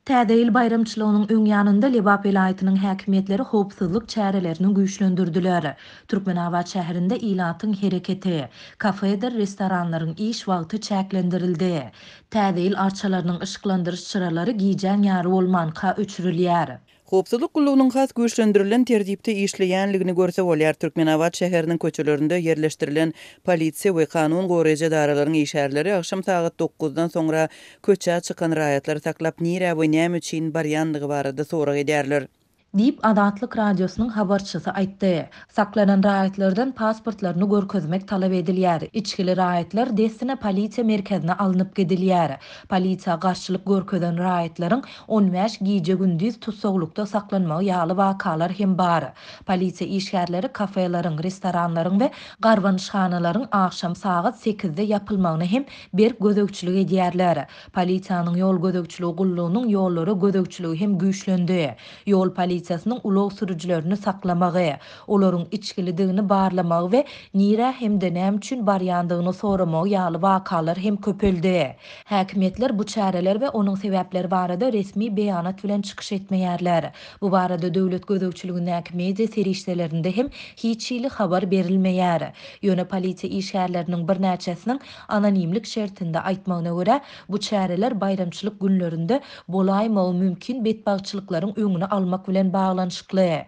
Täze bayramçylygynyň öňýanynda Lebap vilayatynyň häkimetleri howpsuzlyk çärelerini güýçlendirdiler. Türkmenabad şäherinde ilatyň hereketi, kafeler, restoranlaryň iş wagty çäklendirildi. Täze arçalarynyň ışıklandyrış çyralary giýjen ýary bolmanka öçürilýär. Howpsuzlyk gullugynyň has güýçlendirilen tertipde işleýänligini görse bolýar. Türkmenabad şäheriniň köçelerinde yerleşdirilen polisiýa we kanun goraýjy daralaryň işärleri akşam saat 9-dan soňra köçe çykan raýatlary taklap nire we näme üçin barýandygy barada sorag edýärler. Dip Adatlyk radiosynyň habarçysy aýtdy. Saklanan raýatlardan pasportlaryny görkezmek talap edilýär. İçkili raýatlar destine polisiýa merkezine alınıp gidilýär. Polisiýa garşylyk görkezen raýatlaryň 15 giýje gündüz tutsaglykda saklanmagy ýaly wakalar hem bar. Polisiýa işgärleri kafelaryň, restoranlaryň we garwanşhanalaryň akşam saat 8-de ýapylmagyny hem bir gözegçilik edýärler. Polisiýanyň ýol gözegçiligi gullugynyň ýollary gözegçiligi hem güýçlendi. Ýol polisiýasynyň ulug sürüjilerini saklamagy, olaryň içkilidigini barlamagy we nire hem de näme üçin barýandygyny soramagy ýaly wakalar hem köpeldi. Häkimetler bu çäreler we onuň sebäpleri barada resmi beýanat bilen çykyş etmeýärler. Bu barada döwlet gözegçiliginiň media serişdelerinde hem hiçili habar berilmeýär. Ýöne polisiýa işgärleriniň bir näçesiniň anonimlik şertinde aýtmagyna görä, bu çäreler bayramçylyk günlerinde bolaýmagy mümkin betbagçylyklaryň öňüne almak bilen baglanşykly.